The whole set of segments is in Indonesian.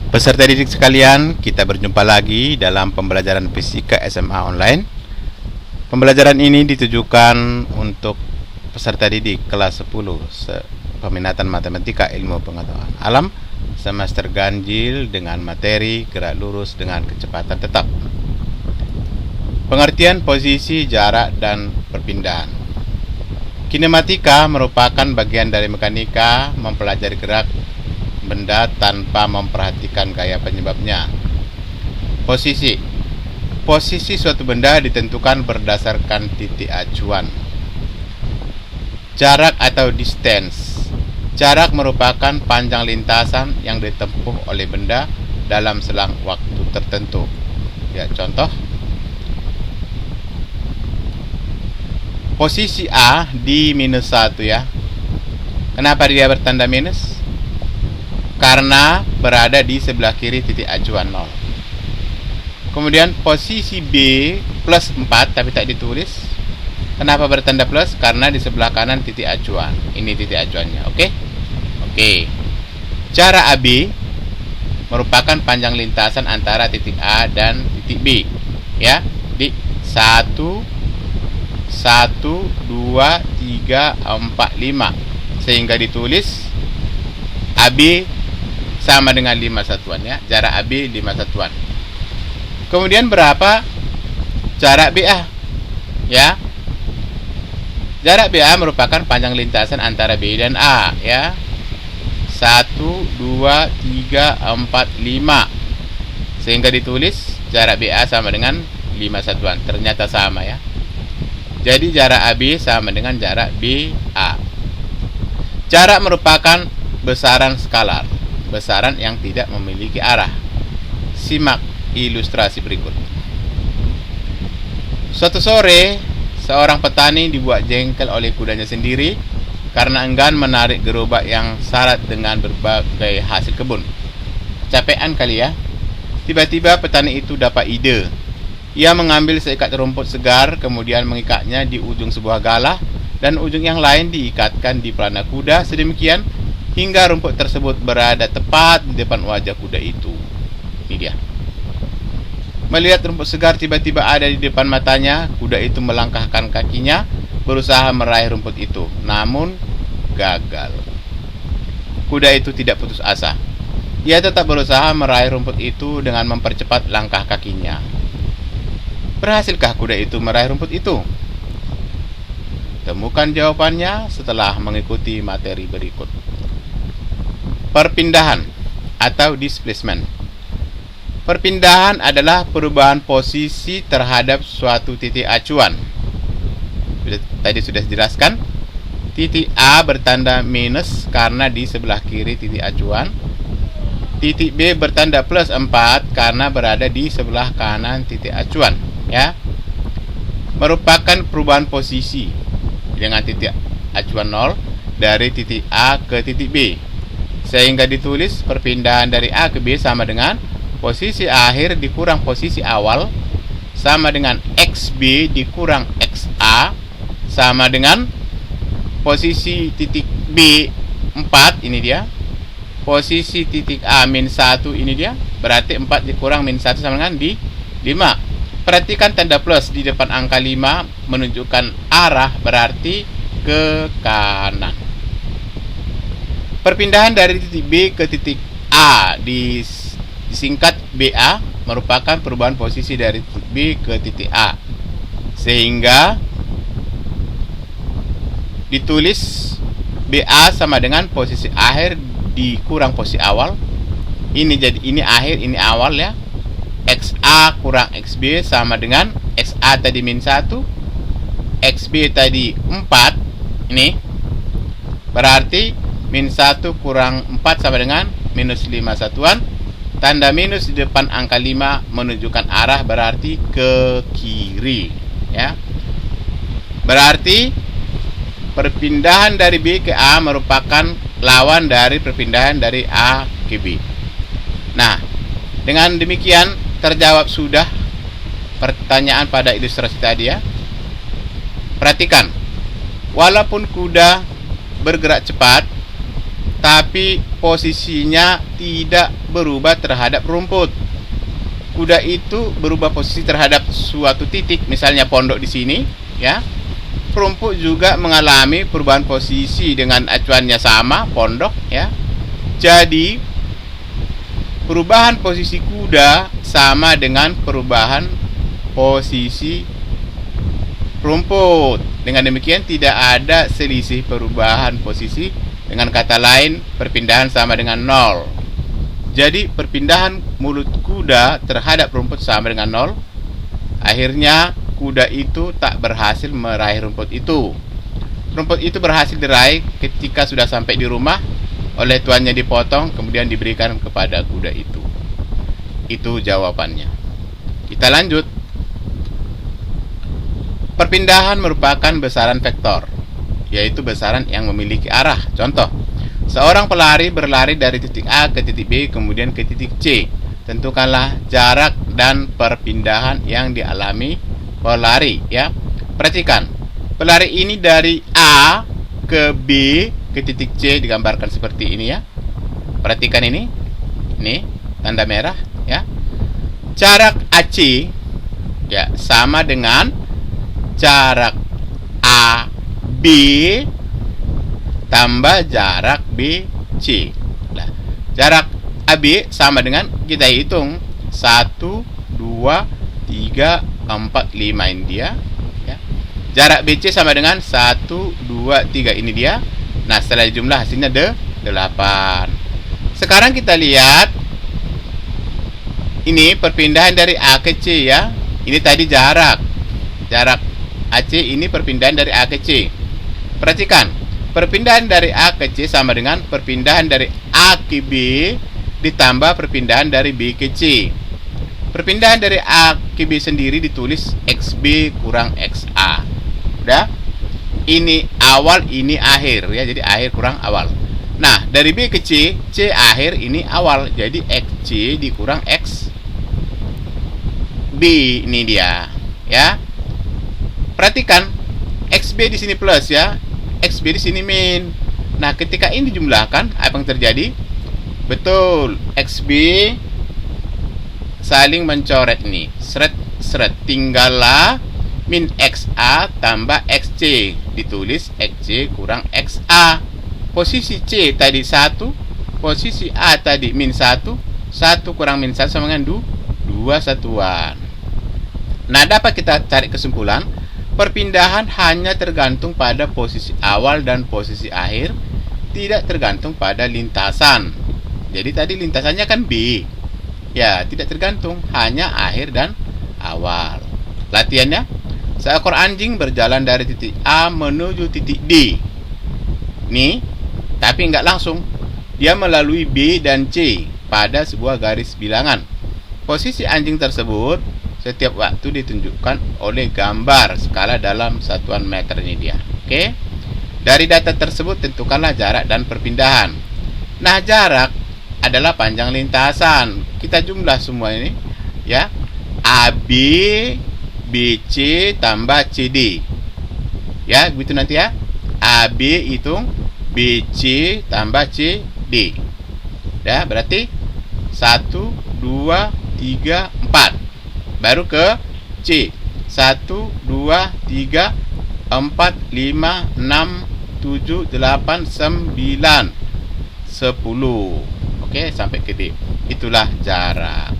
Peserta didik sekalian, kita berjumpa lagi dalam pembelajaran fisika SMA online. Pembelajaran ini ditujukan untuk peserta didik kelas 10 peminatan matematika ilmu pengetahuan alam semester ganjil dengan materi gerak lurus dengan kecepatan tetap. Pengertian posisi, jarak, dan perpindahan. Kinematika merupakan bagian dari mekanika, mempelajari gerak benda tanpa memperhatikan gaya penyebabnya. Posisi suatu benda ditentukan berdasarkan titik acuan. Jarak atau distance. Jarak merupakan panjang lintasan yang ditempuh oleh benda dalam selang waktu tertentu. Ya, contoh. Posisi A di -1 ya. Kenapa dia bertanda minus? Karena berada di sebelah kiri titik acuan 0. Kemudian posisi B plus 4 tapi tak ditulis. Kenapa bertanda plus? Karena di sebelah kanan titik acuan. Ini titik acuannya, oke? Oke. Jarak AB merupakan panjang lintasan antara titik A dan titik B. Ya, di 1 2 3 4 5. Sehingga ditulis AB sama dengan 5 satuan ya. Jarak AB 5 satuan. Kemudian berapa jarak BA? Ya. Jarak BA merupakan panjang lintasan antara B dan A ya. 1 2 3 4 5. Sehingga ditulis jarak BA sama dengan 5 satuan. Ternyata sama ya. Jadi jarak AB sama dengan jarak BA. Jarak merupakan besaran skalar, besaran yang tidak memiliki arah. Simak ilustrasi berikut. Suatu sore, seorang petani dibuat jengkel oleh kudanya sendiri karena enggan menarik gerobak yang syarat dengan berbagai hasil kebun. Capean kali ya. Tiba-tiba petani itu dapat ide. Ia mengambil seikat rumput segar, kemudian mengikatnya di ujung sebuah galah, dan ujung yang lain diikatkan di pelana kuda sedemikian hingga rumput tersebut berada tepat di depan wajah kuda itu. Ini dia. Melihat rumput segar tiba-tiba ada di depan matanya, kuda itu melangkahkan kakinya, berusaha meraih rumput itu, namun gagal. Kuda itu tidak putus asa. Ia tetap berusaha meraih rumput itu dengan mempercepat langkah kakinya. Berhasilkah kuda itu meraih rumput itu? Temukan jawabannya setelah mengikuti materi berikut. Perpindahan atau displacement. Perpindahan adalah perubahan posisi terhadap suatu titik acuan. Tadi sudah dijelaskan. Titik A bertanda minus karena di sebelah kiri titik acuan. Titik B bertanda plus 4 karena berada di sebelah kanan titik acuan. Ya, merupakan perubahan posisi dengan titik acuan 0 dari titik A ke titik B, sehingga ditulis perpindahan dari A ke B sama dengan posisi akhir dikurang posisi awal sama dengan XB dikurang XA sama dengan posisi titik B 4, ini dia, posisi titik A min 1, ini dia, berarti 4 dikurang min 1 sama dengan di 5. Perhatikan tanda plus di depan angka 5 menunjukkan arah, berarti ke kanan. Perpindahan dari titik B ke titik A disingkat BA merupakan perubahan posisi dari titik B ke titik A, sehingga ditulis BA sama dengan posisi akhir dikurang posisi awal. Ini jadi ini akhir, ini awal ya. XA kurang XB sama dengan XA tadi min 1, XB tadi 4. Ini berarti min 1 kurang 4 sama dengan minus 5 satuan. Tanda minus di depan angka 5 menunjukkan arah, berarti ke kiri ya. Berarti perpindahan dari B ke A merupakan lawan dari perpindahan dari A ke B. Nah, dengan demikian terjawab sudah pertanyaan pada ilustrasi tadi ya. Perhatikan, walaupun kuda bergerak cepat, tapi posisinya tidak berubah terhadap rumput. Kuda itu berubah posisi terhadap suatu titik, misalnya pondok di sini, ya. Rumput juga mengalami perubahan posisi dengan acuannya sama, pondok, ya. Jadi perubahan posisi kuda sama dengan perubahan posisi rumput. Dengan demikian tidak ada selisih perubahan posisi. Dengan kata lain, perpindahan sama dengan 0. Jadi perpindahan mulut kuda terhadap rumput sama dengan 0. Akhirnya kuda itu tak berhasil meraih rumput itu. Rumput itu berhasil diraih ketika sudah sampai di rumah, oleh tuannya dipotong, kemudian diberikan kepada kuda itu. Itu jawabannya. Kita lanjut. Perpindahan merupakan besaran vektor, yaitu besaran yang memiliki arah. Contoh, seorang pelari berlari dari titik A ke titik B, kemudian ke titik C. Tentukanlah jarak dan perpindahan yang dialami pelari, ya. Perhatikan, pelari ini dari A ke B ke titik C digambarkan seperti ini, ya. Perhatikan ini tanda merah, ya. Jarak AC, ya, sama dengan jarak AB tambah jarak BC. Nah, jarak AB sama dengan, kita hitung 1, 2, 3, 4, 5 ini dia, ya. Jarak BC sama dengan 1, 2, 3 ini dia. Nah, setelah dijumlah hasilnya 8. Sekarang kita lihat ini perpindahan dari A ke C, ya. Ini tadi jarak AC, ini perpindahan dari A ke C. Perhatikan, perpindahan dari A ke C sama dengan perpindahan dari A ke B ditambah perpindahan dari B ke C. Perpindahan dari A ke B sendiri ditulis XB kurang XA. Udah? Ini awal, ini akhir, ya. Jadi akhir kurang awal. Nah, dari B ke C, C akhir, ini awal. Jadi XC dikurang XB, ini dia, ya. Perhatikan, XB di sini plus, ya. XB di sini min. Nah, ketika ini dijumlahkan, apa yang terjadi? Betul, XB saling mencoret nih. Seret. Tinggallah min XA tambah XC. Ditulis XC kurang XA. Posisi C tadi 1, posisi A tadi min 1. 1 kurang min 1 sama dengan 2 satuan. Nah, dapat kita cari kesimpulan, perpindahan hanya tergantung pada posisi awal dan posisi akhir, tidak tergantung pada lintasan. Jadi tadi lintasannya kan B, ya, tidak tergantung, hanya akhir dan awal. Latihannya, seekor anjing berjalan dari titik A menuju titik D. Nih, tapi nggak langsung. Dia melalui B dan C pada sebuah garis bilangan. Posisi anjing tersebut setiap waktu ditunjukkan oleh gambar skala dalam satuan meter, ini dia. Oke. Dari data tersebut tentukanlah jarak dan perpindahan. Nah, jarak adalah panjang lintasan. Kita jumlah semua ini, ya. AB, BC tambah CD. Ya, begitu nanti, ya. AB hitung, BC tambah CD. Ya, berarti 1, 2, 3, 4. Baru ke C. 1, 2, 3, 4, 5, 6, 7, 8, 9, 10. Oke, sampai ke D. Itulah jarak.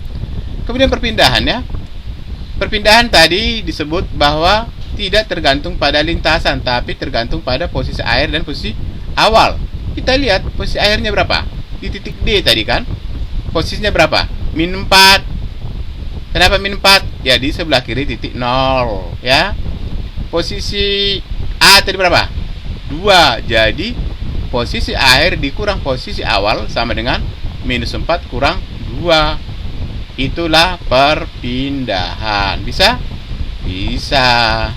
Kemudian perpindahan, ya. Perpindahan tadi disebut bahwa tidak tergantung pada lintasan, tapi tergantung pada posisi akhir dan posisi awal. Kita lihat posisi akhirnya berapa? Di titik D tadi kan. Posisinya berapa? Min 4. Kenapa min 4? Ya, di sebelah kiri titik 0, ya. Posisi A tadi berapa? 2. Jadi posisi akhir dikurang posisi awal sama dengan minus 4 kurang 2. Itulah perpindahan. Bisa? Bisa.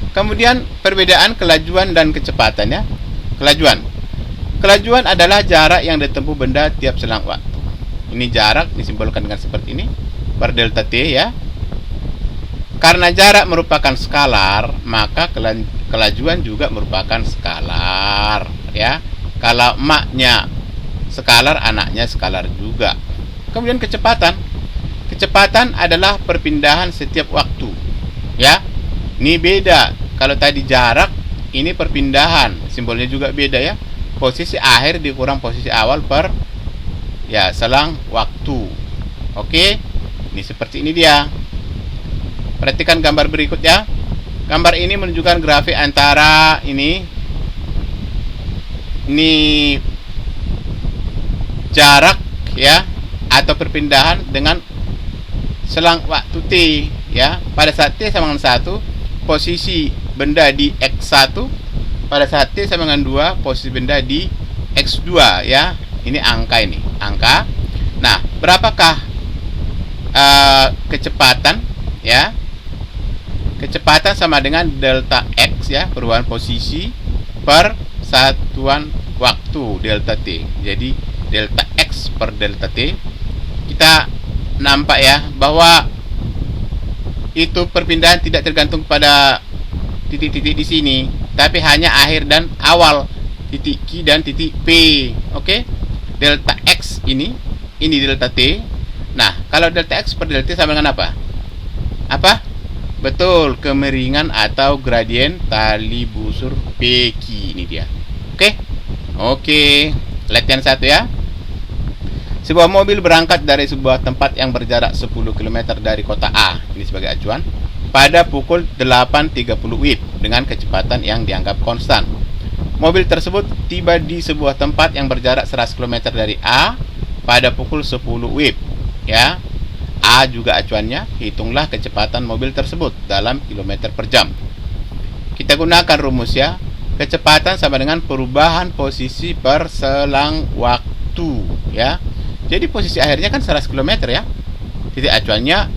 Kemudian perbedaan kelajuan dan kecepatannya. Kelajuan adalah jarak yang ditempuh benda tiap selang waktu. Ini jarak disimbolkan dengan seperti ini, per delta T, ya. Karena jarak merupakan skalar, maka kelajuan juga merupakan skalar, ya. Kalau emaknya skalar, anaknya skalar juga. Kemudian kecepatan. Kecepatan adalah perpindahan setiap waktu. Ya. Ini beda. Kalau tadi jarak, ini perpindahan. Simbolnya juga beda ya. Posisi akhir dikurang posisi awal per ya selang waktu. Oke. Ini seperti ini dia. Perhatikan gambar berikut ya. Gambar ini menunjukkan grafik antara ini jarak ya atau perpindahan dengan selang waktu T ya. Pada saat T sama dengan 1, posisi benda di X1, pada saat T sama dengan 2, posisi benda di X2 ya. Ini angka ini, angka. Nah, berapakah kecepatan ya? Kecepatan sama dengan delta X ya, perubahan posisi per satuan waktu delta T. Jadi delta X per delta T. Kita nampak ya bahwa itu perpindahan tidak tergantung pada titik-titik di sini, tapi hanya akhir dan awal, titik Q dan titik P. Oke. Delta X ini delta T. Nah, kalau delta X per delta T sama dengan apa? Apa? Betul, kemiringan atau gradien tali busur PQ ini dia. Oke. Latihan 1 ya. Sebuah mobil berangkat dari sebuah tempat yang berjarak 10 km dari kota A, ini sebagai acuan, pada pukul 8.30 WIB dengan kecepatan yang dianggap konstan. Mobil tersebut tiba di sebuah tempat yang berjarak 100 km dari A pada pukul 10 WIB ya. A juga acuannya, hitunglah kecepatan mobil tersebut dalam kilometer per jam. Kita gunakan rumus ya. Kecepatan sama dengan perubahan posisi per selang waktu ya. Jadi posisi akhirnya kan 100 km ya. Titik acuannya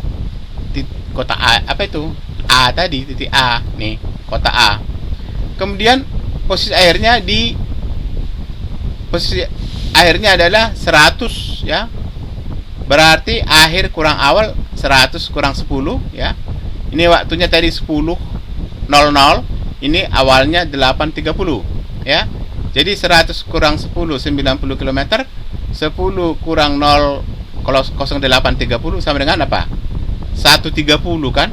kota A, apa itu? A tadi, titik A nih, kota A. Kemudian posisi akhirnya adalah 100 ya. Berarti akhir kurang awal 100 kurang 10 ya. Ini waktunya tadi 10.00. Ini awalnya 8.30 ya. Jadi 100 kurang 10 90 km. 10 kurang 0 kalau 08.30 sama dengan apa? 1.30 kan?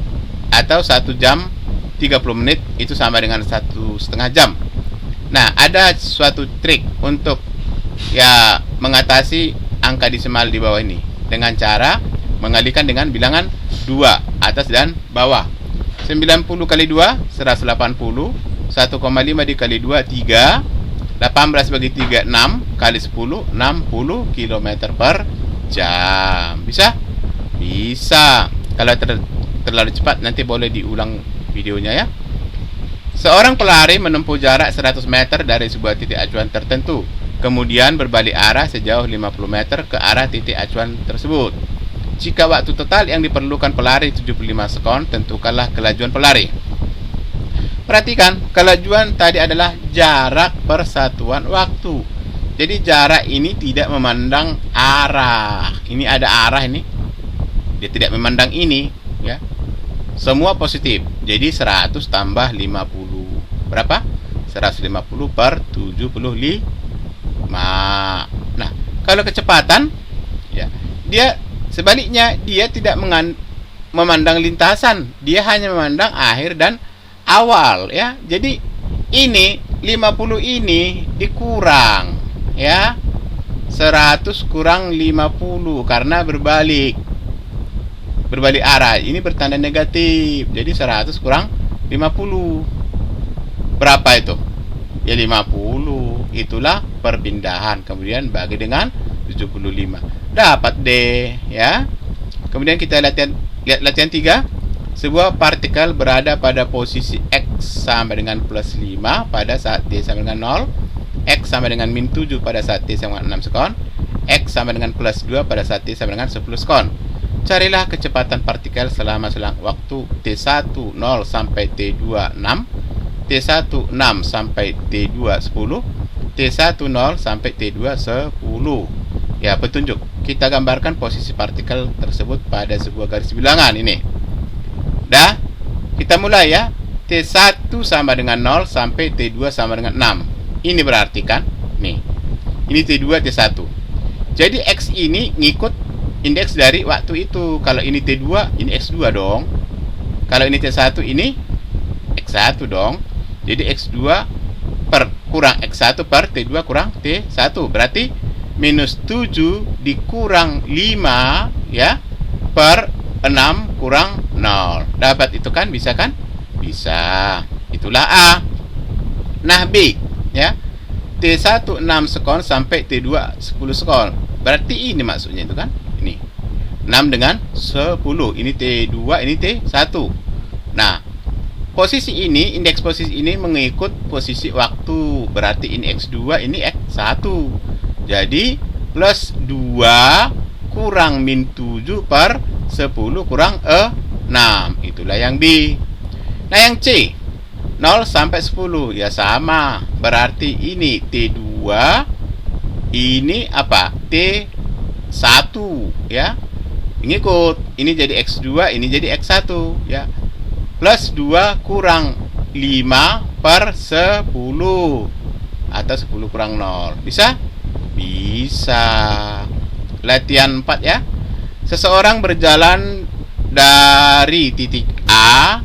Atau 1 jam 30 menit itu sama dengan 1,5 jam. Nah, ada suatu trik untuk ya mengatasi angka desimal di bawah ini dengan cara mengalihkan dengan bilangan 2 atas dan bawah. 90 kali 2 180, 1,5 dikali 2 3, 18 bagi 3 6, kali 10 60 km per jam. Bisa? Bisa. Kalau terlalu cepat nanti boleh diulang videonya ya. Seorang pelari menempuh jarak 100 meter dari sebuah titik acuan tertentu, kemudian berbalik arah sejauh 50 meter ke arah titik acuan tersebut. Jika waktu total yang diperlukan pelari 75 sekon, tentukanlah kelajuan pelari. Perhatikan, kelajuan tadi adalah jarak per satuan waktu. Jadi jarak ini tidak memandang arah. Ini ada arah ini. Dia tidak memandang ini, ya. Semua positif. Jadi 100 tambah 50. Berapa? 150 per 75. Nah, kalau kecepatan ya, dia sebaliknya, dia tidak memandang lintasan, dia hanya memandang akhir dan awal ya. Jadi ini 50 ini dikurang ya. 100 kurang 50 karena berbalik arah. Ini bertanda negatif. Jadi 100 kurang 50. Berapa itu? Ya 50. Itulah perpindahan. Kemudian bagi dengan 75. Dapat deh ya. Kemudian kita lihat latihan 3. Sebuah partikel berada pada posisi X sama dengan plus 5 pada saat T sama dengan 0, X sama dengan min 7 pada saat T sama dengan 6 sekon, X sama dengan plus 2 pada saat T sama dengan 10 sekon. Carilah kecepatan partikel selama selang waktu T1 0 sampai T2 6, T1 6 sampai T2 10, T1 0 sampai T2 10. Ya, petunjuk. Kita gambarkan posisi partikel tersebut pada sebuah garis bilangan ini. Dah, kita mulai ya. T1 sama dengan 0 sampai T2 sama dengan 6. Ini berarti kan Nih, ini T2, T1. Jadi X ini ngikut indeks dari waktu itu. Kalau ini T2, ini X2 dong. Kalau ini T1, ini X1 dong. Jadi X2 per kurang X1 per T2 kurang T1. Berarti minus 7 dikurang 5 ya, per 6 kurang 0. Dapat itu kan? Bisa kan? Bisa. Itulah A. Nah, B ya. T1 6 sekon sampai T2 10 sekon. Berarti ini maksudnya itu kan? Ini 6 dengan 10. Ini T2, ini T1. Nah, posisi ini, indeks posisi ini mengikut posisi waktu. Berarti ini X2, ini X1. Jadi plus 2 kurang min 7 per 10 kurang 6. Itulah yang B. Nah, yang C 0 sampai 10 ya sama. Berarti ini T2, ini apa? T1 ya. Ngikut. Ini jadi X2, ini jadi X1 ya. Plus 2 kurang 5 per 10 atau 10 kurang 0. Bisa? Bisa. Latihan 4 ya. Seseorang berjalan dari titik A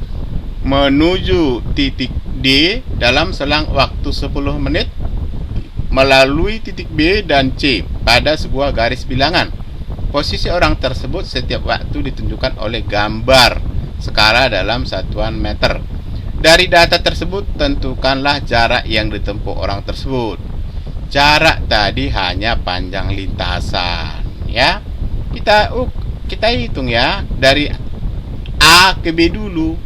menuju titik D dalam selang waktu 10 menit melalui titik B dan C pada sebuah garis bilangan. Posisi orang tersebut setiap waktu ditunjukkan oleh gambar skala dalam satuan meter. Dari data tersebut tentukanlah jarak yang ditempuh orang tersebut. Jarak tadi hanya panjang lintasan ya. Kita hitung ya, dari A ke B dulu,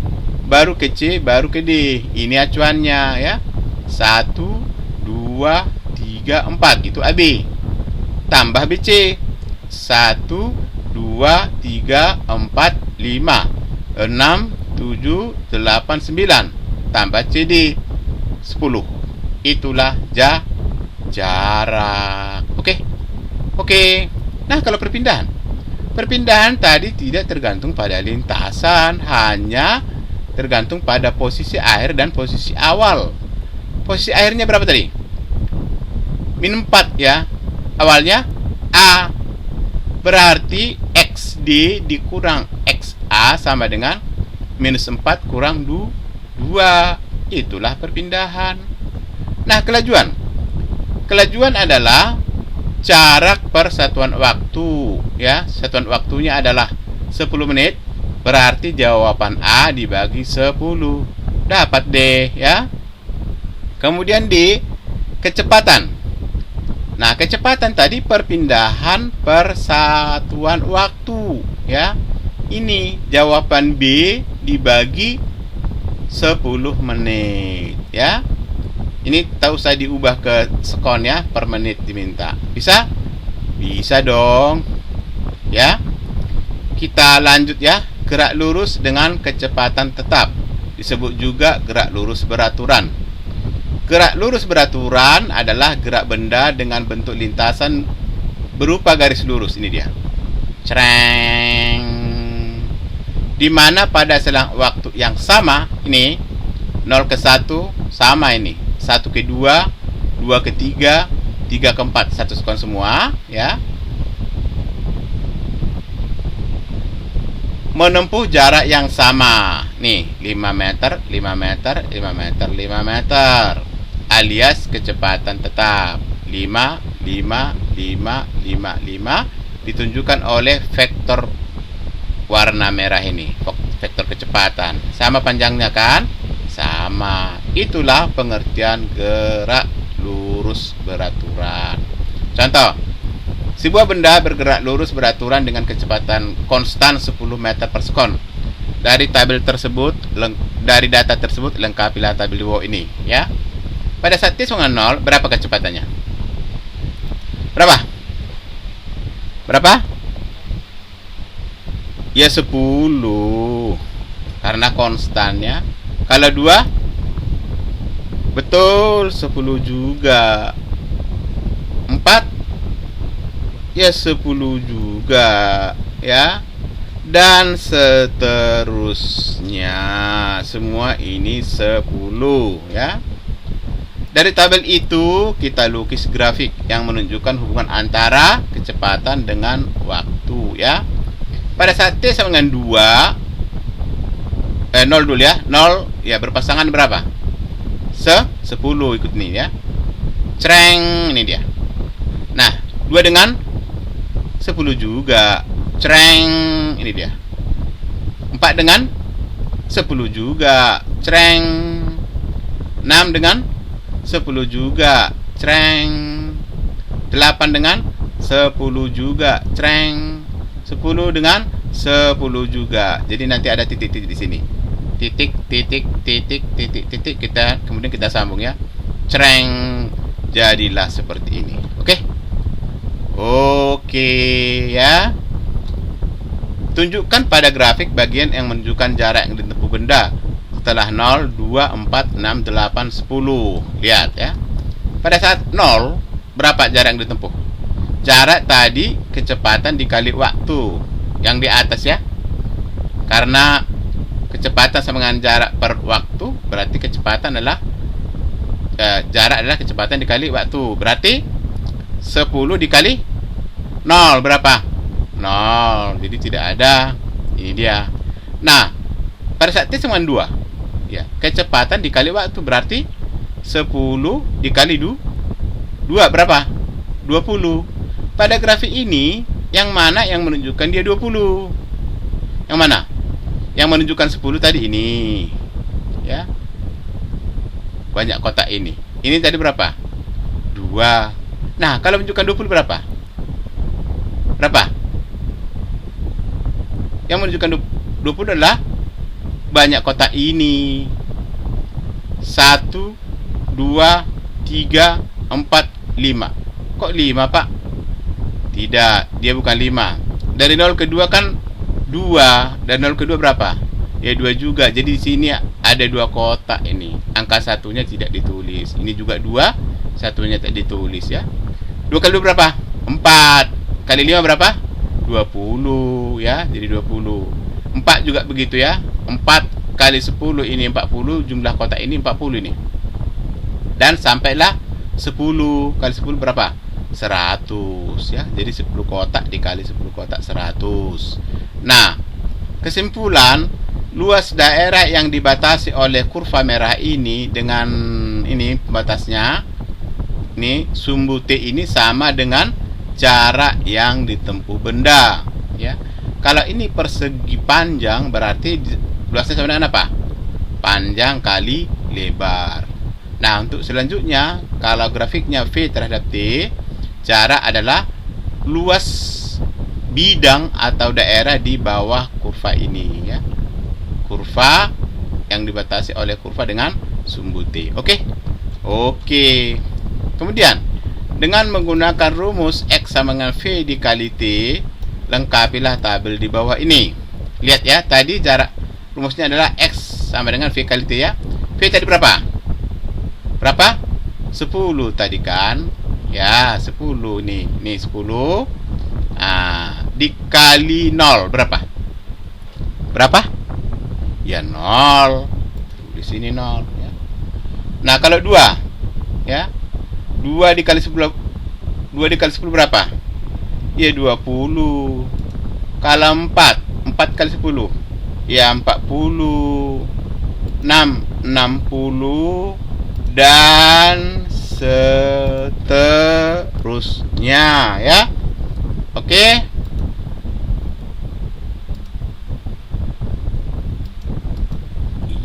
baru ke C, baru ke D. Ini acuannya ya. 1, 2, 3, 4. Itu AB. Tambah BC. 1, 2, 3, 4, 5, 6, 7, 8, 9. Tambah CD. 10. Itulah jarak. Oke. Nah, kalau perpindahan. Perpindahan tadi tidak tergantung pada lintasan, hanya tergantung pada posisi akhir dan posisi awal. Posisi akhirnya berapa tadi? Min 4 ya. Awalnya A. Berarti XD dikurang XA sama dengan minus 4 kurang 2. Itulah perpindahan. Nah, kelajuan. Kelajuan adalah jarak per satuan waktu ya. Satuan waktunya adalah 10 menit. Berarti jawaban A dibagi 10. Dapat D ya. Kemudian D, kecepatan. Nah, kecepatan tadi perpindahan per satuan waktu ya. Ini jawaban B dibagi 10 menit ya. Ini tak usah diubah ke sekon ya, per menit diminta. Bisa? Bisa dong. Ya. Kita lanjut ya. Gerak lurus dengan kecepatan tetap disebut juga gerak lurus beraturan. Gerak lurus beraturan adalah gerak benda dengan bentuk lintasan berupa garis lurus. Ini dia. Cereng. Di mana pada selang waktu yang sama, ini 0 ke 1 sama ini. 1 ke 2, 2 ke 3, 3 ke 4, satu sekon semua ya. Menempuh jarak yang sama. Nih, 5 meter, 5 meter, 5 meter, 5 meter. Alias kecepatan tetap. 5, 5, 5, 5, 5 ditunjukkan oleh vektor warna merah ini. Vektor kecepatan. Sama panjangnya kan? Sama. Itulah pengertian gerak lurus beraturan. Contoh, sebuah benda bergerak lurus beraturan dengan kecepatan konstan 10 meter per sekon. Dari data tersebut lengkapilah tabel di bawah ini ya. Pada saat T sama 0, berapa kecepatannya? Berapa? Ya 10. Karena konstannya. Kalau 2, betul 10 juga. 4, ya 10 juga ya. Dan seterusnya. Semua ini 10 ya. Dari tabel itu kita lukis grafik yang menunjukkan hubungan antara kecepatan dengan waktu ya. Pada saat T sama dengan 0 dulu ya. 0 ya berpasangan berapa? 10 ikut nih ya. Creng, ini dia. Nah, 2 dengan 10 juga. Creng, ini dia. 4 dengan 10 juga. Creng. 6 dengan 10 juga. Creng. 8 dengan 10 juga. Creng. 10 dengan 10 juga. Jadi nanti ada titik-titik di sini. Titik, titik, titik, titik, titik. Kemudian kita sambung ya. Creng. Jadilah seperti ini. Oke? Oke ya. Tunjukkan pada grafik bagian yang menunjukkan jarak yang ditempuh benda setelah 0, 2, 4, 6, 8, 10. Lihat ya. Pada saat 0, berapa jarak yang ditempuh? Jarak tadi kecepatan dikali waktu yang di atas ya. Karena kecepatan sama dengan jarak per waktu, berarti kecepatan adalah jarak adalah kecepatan dikali waktu. Berarti 10 dikali 0 berapa? 0. Jadi tidak ada. Ini dia. Nah, pada saat T sama dengan 2 ya, kecepatan dikali waktu berarti 10 dikali 2 berapa? 20. Pada grafik ini yang mana yang menunjukkan dia 20? Yang mana? Yang menunjukkan 10 tadi ini ya. Banyak kotak ini. Ini tadi berapa? 2. Nah, kalau menunjukkan 20 berapa? Berapa? Yang menunjukkan 20 adalah banyak kotak ini. 1, 2, 3, 4, 5. Kok 5, Pak? Tidak, dia bukan 5. Dari 0 ke 2 kan 2. Dan 0 ke 2 berapa? Ya 2 juga. Jadi di sini ada 2 kotak ini. Angka satunya tidak ditulis. Ini juga 2, satunya tidak ditulis ya. 2 kali 2 berapa? 4. Kali 5 berapa? 20 ya. Jadi 20. 4 juga begitu ya. 4 kali 10 ini 40. Jumlah kotak ini 40 ini. Dan sampailah 10 kali 10 berapa? 100 ya. Jadi 10 kotak dikali 10 kotak 100. Nah, kesimpulan, luas daerah yang dibatasi oleh kurva merah ini dengan ini pembatasnya, ini sumbu T ini sama dengan jarak yang ditempuh benda ya. Kalau ini persegi panjang berarti luasnya sama dengan apa? Panjang kali lebar. Nah, untuk selanjutnya kalau grafiknya V terhadap T, jarak adalah luas bidang atau daerah di bawah kurva ini ya. Kurva yang dibatasi oleh kurva dengan sumbu T. Oke? Oke. Kemudian dengan menggunakan rumus X sama dengan V dikali T, lengkapilah tabel di bawah ini. Lihat ya, tadi jarak rumusnya adalah X sama dengan V kali T ya. V tadi berapa? Berapa? 10 tadi kan? Ya, 10 nih. Nih 10. Nah, dikali 0 berapa? Berapa? Ya 0. Di sini 0 ya. Nah, kalau 2 ya. 2 dikali 10 berapa? Ya 20. Kalau 4 kali 10 ya 40. 6 60 dan seterusnya ya. Oke.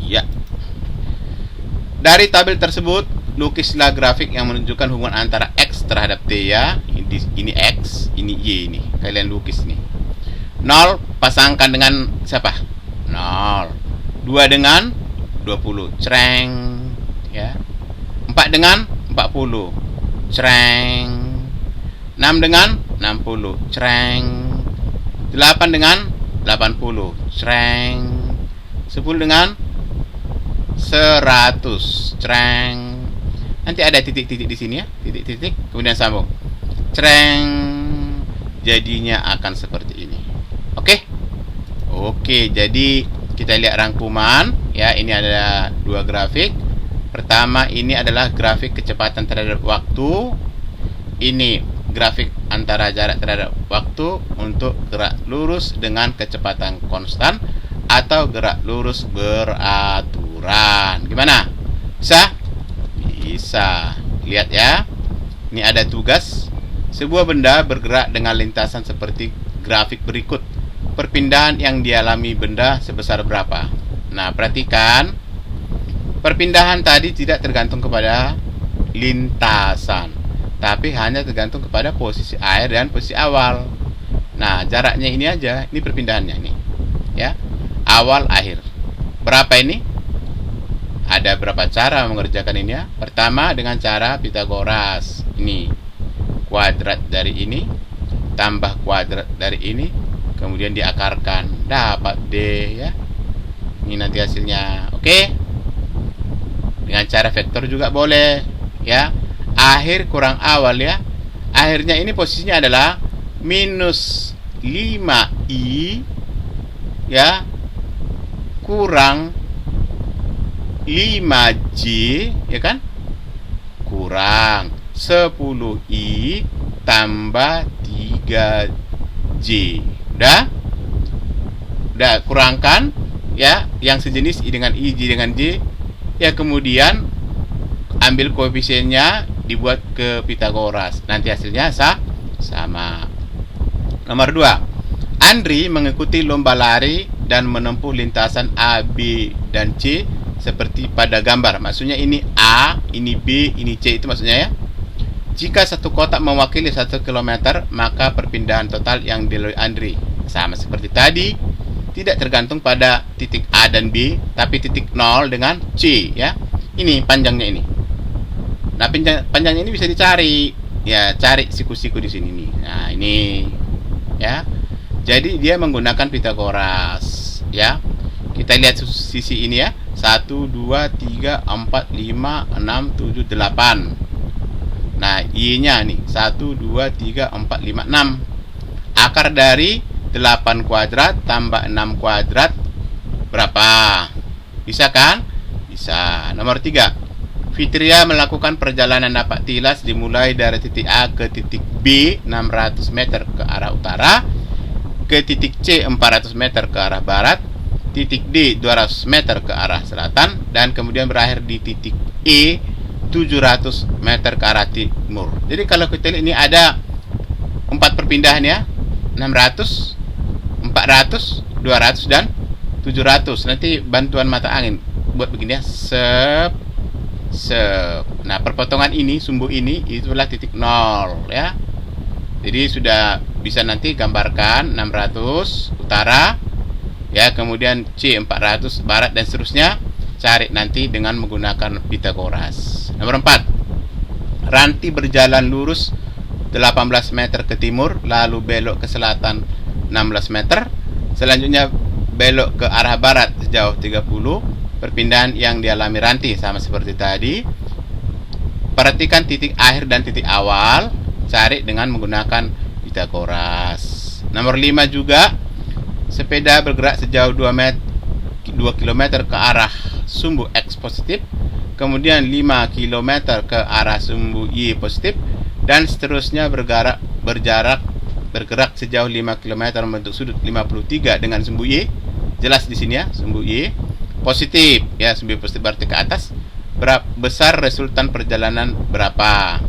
Iya. Dari tabel tersebut, lukislah grafik yang menunjukkan hubungan antara X terhadap T ya. Ini X, ini Y ini. Kalian lukis nih. 0 pasangkan dengan siapa? 0. 2 dengan 20. Creng ya. 4 dengan 40. Creng. 6 dengan 60. Creng. 8 dengan 80. Creng. 10 dengan 100. Creng. Nanti ada titik-titik di sini ya, titik-titik, kemudian sambung. Creng. Jadinya akan seperti ini. Oke? Oke, jadi kita lihat rangkuman ya. Ini ada 2 grafik. Pertama, ini adalah grafik kecepatan terhadap waktu. Ini grafik antara jarak terhadap waktu untuk gerak lurus dengan kecepatan konstan atau gerak lurus beraturan. Gimana? Bisa? Bisa. Lihat ya. Ini ada tugas. Sebuah benda bergerak dengan lintasan seperti grafik berikut. Perpindahan yang dialami benda sebesar berapa? Nah, perhatikan. Perpindahan tadi tidak tergantung kepada lintasan, tapi hanya tergantung kepada posisi air dan posisi awal. Nah, jaraknya ini aja. Ini perpindahannya ini. Ya. Awal akhir. Berapa ini? Ada berapa cara mengerjakan ini ya? Pertama dengan cara Pitagoras. Ini kuadrat dari ini tambah kuadrat dari ini, kemudian diakarkan, dapat D ya. Ini nanti hasilnya. Oke. Dengan cara vektor juga boleh ya. Akhir kurang awal ya. Akhirnya ini posisinya adalah minus 5i ya kurang 5j ya kan, kurang 10i tambah 3j. Udah kurangkan ya yang sejenis i dengan i, j dengan j ya, kemudian ambil koefisiennya, dibuat ke Pitagoras, nanti hasilnya sama. Nomor 2, Andri mengikuti lomba lari dan menempuh lintasan A, B, dan C seperti pada gambar. Maksudnya ini A, ini B, ini C, itu maksudnya ya. Jika satu kotak mewakili 1 km, maka perpindahan total yang dilalui Andri sama seperti tadi, tidak tergantung pada titik A dan B, tapi titik 0 dengan C ya. Ini panjangnya ini. Nah, panjangnya ini bisa dicari. Ya, cari siku-siku di sini nih. Nah, ini ya. Jadi dia menggunakan Pitagoras ya. Kita lihat sisi ini ya. 1 2 3 4 5 6 7 8. Nah, I-nya nih 1 2 3 4 5 6. Akar dari 8 kuadrat tambah 6 kuadrat berapa? Bisa kan? Bisa. Nomor 3, Fitria melakukan perjalanan napak tilas dimulai dari titik A ke titik B 600 meter ke arah utara, ke titik C 400 meter ke arah barat, titik D 200 meter ke arah selatan, dan kemudian berakhir di titik E 700 meter ke arah timur. Jadi kalau kita lihat ini ada 4 perpindahan ya, 600, 400, 200, dan 700. Nanti bantuan mata angin buat begini ya, nah, perpotongan ini, sumbu ini, itulah titik 0 ya. Jadi sudah bisa nanti gambarkan 600 utara ya, kemudian C 400 barat, dan seterusnya. Cari nanti dengan menggunakan Pitagoras. Nomor 4, Ranti berjalan lurus 18 meter ke timur, lalu belok ke selatan 16 meter, selanjutnya belok ke arah barat sejauh 30. Perpindahan yang dialami Ranti sama seperti tadi. Perhatikan titik akhir dan titik awal, cari dengan menggunakan Pitagoras. Nomor 5 juga, sepeda bergerak sejauh 2 km ke arah sumbu X positif, kemudian 5 km ke arah sumbu Y positif, dan seterusnya bergerak sejauh 5 km membentuk sudut 53 dengan sumbu Y. Jelas di sini ya, sumbu Y positif ya, sumbu positif berarti ke atas. Besar resultan perjalanan berapa?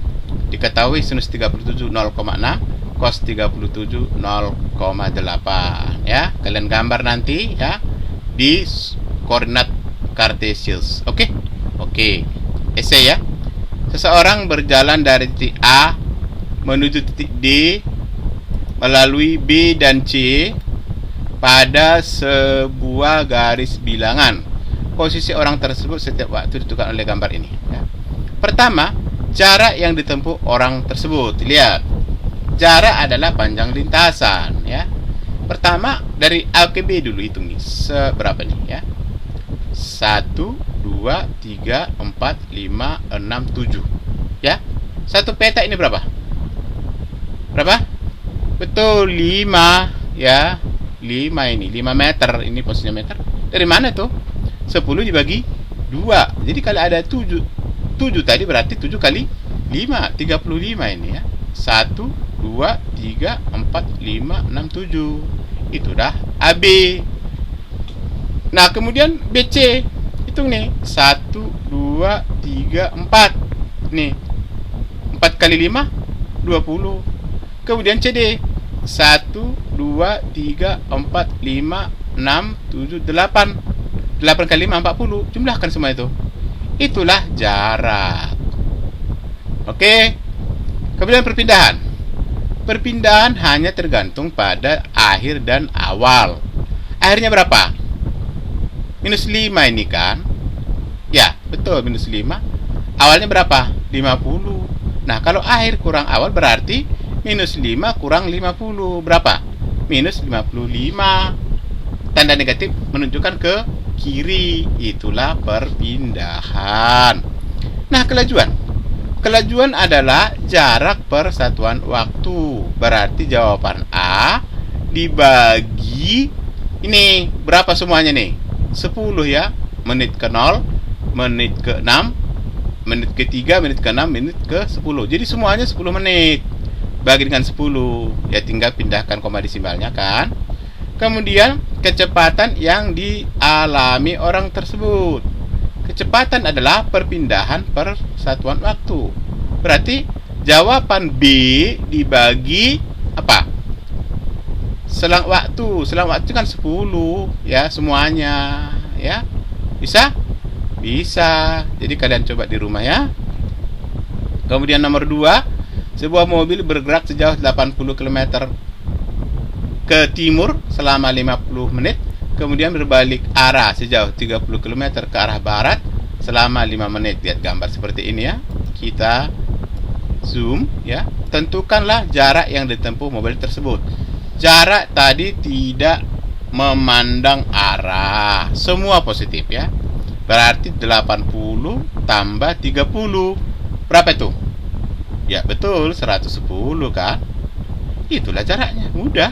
Diketahui sinus 37 0,6, cos 37 0,8 ya. Kalian gambar nanti ya di koordinat Cartesius. Oke. Esai ya. Seseorang berjalan dari titik A menuju titik D melalui B dan C pada sebuah garis bilangan. Posisi orang tersebut setiap waktu ditentukan oleh gambar ini ya. Pertama, jarak yang ditempuh orang tersebut. Lihat, jarak adalah panjang lintasan ya. Pertama dari A ke B dulu, hitung nih seberapa nih ya. 1 2 3 4 5 6 7 ya. Satu peta ini berapa? Betul, 5 ya. 5 ini 5 meter, ini posisinya meter. Dari mana tuh? 10 dibagi 2 2. Jadi kalau ada 7 tadi berarti 7 kali 5, 35 ini ya. 1, 2, 3, 4, 5, 6, 7. Itu dah AB. Nah, kemudian BC. Hitung nih. 1, 2, 3, 4. Nih. 4 kali 5, 20. Kemudian CD. 1, 2, 3, 4, 5, 6, 7, 8. 8 kali 5, 40. Jumlahkan semua itu. Itulah jarak. Oke. Kemudian perpindahan. Perpindahan hanya tergantung pada akhir dan awal. Akhirnya berapa? Minus 5 ini kan? Ya, betul, minus 5. Awalnya berapa? 50. Nah, kalau akhir kurang awal berarti minus 5 kurang 50. Berapa? Minus 55. Tanda negatif menunjukkan ke kiri. Itulah perpindahan. Nah, kelajuan. Kelajuan adalah jarak per satuan waktu. Berarti jawaban A dibagi ini berapa semuanya nih? 10 ya. Menit ke 0, menit ke 6, menit ke 3, menit ke 6, menit ke 10. Jadi semuanya 10 menit. Bagi dengan 10. Ya tinggal pindahkan koma desimalnya kan. Kemudian kecepatan yang dialami orang tersebut. Kecepatan adalah perpindahan per satuan waktu. Berarti jawaban B dibagi apa? Selang waktu. Selang waktu kan 10 ya semuanya ya. Bisa? Bisa. Jadi kalian coba di rumah ya. Kemudian nomor 2, sebuah mobil bergerak sejauh 80 km ke timur selama 50 menit. Kemudian berbalik arah sejauh 30 km ke arah barat selama 5 menit. Lihat gambar seperti ini ya. Kita zoom ya. Tentukanlah jarak yang ditempuh mobil tersebut. Jarak tadi tidak memandang arah. Semua positif ya. Berarti 80 tambah 30. Berapa itu? Ya betul, 110 kan. Itulah jaraknya, mudah.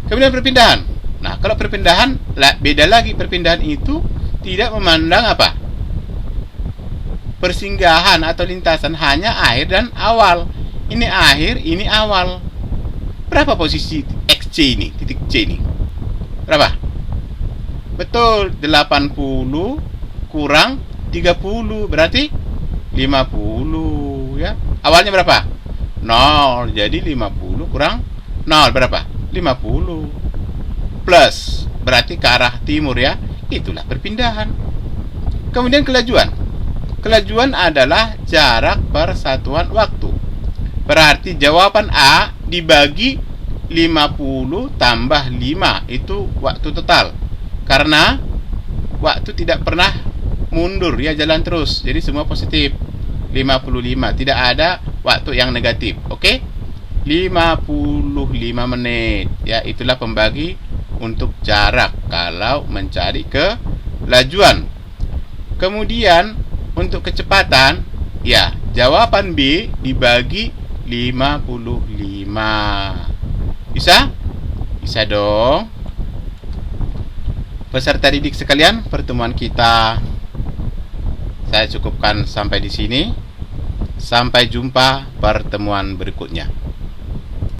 Kemudian perpindahan. Nah, kalau perpindahan beda lagi. Perpindahan itu tidak memandang apa? Persinggahan atau lintasan, hanya akhir dan awal. Ini akhir, ini awal. Berapa posisi XC ini? Titik C ini. Berapa? Betul, 80 kurang 30 berarti 50 ya. Awalnya berapa? 0. Jadi 50 kurang 0 berapa? 50. Plus berarti ke arah timur ya. Itulah perpindahan. Kemudian kelajuan. Kelajuan adalah jarak per satuan waktu. Berarti jawaban A dibagi 50 tambah 5 itu waktu total. Karena waktu tidak pernah mundur ya, jalan terus. Jadi semua positif. 55, tidak ada waktu yang negatif. Oke? 55 menit. Ya, itulah pembagi untuk jarak kalau mencari kelajuan. Kemudian untuk kecepatan, ya jawaban B dibagi 55. Bisa? Bisa dong. Peserta didik sekalian, pertemuan kita saya cukupkan sampai di sini. Sampai jumpa pertemuan berikutnya.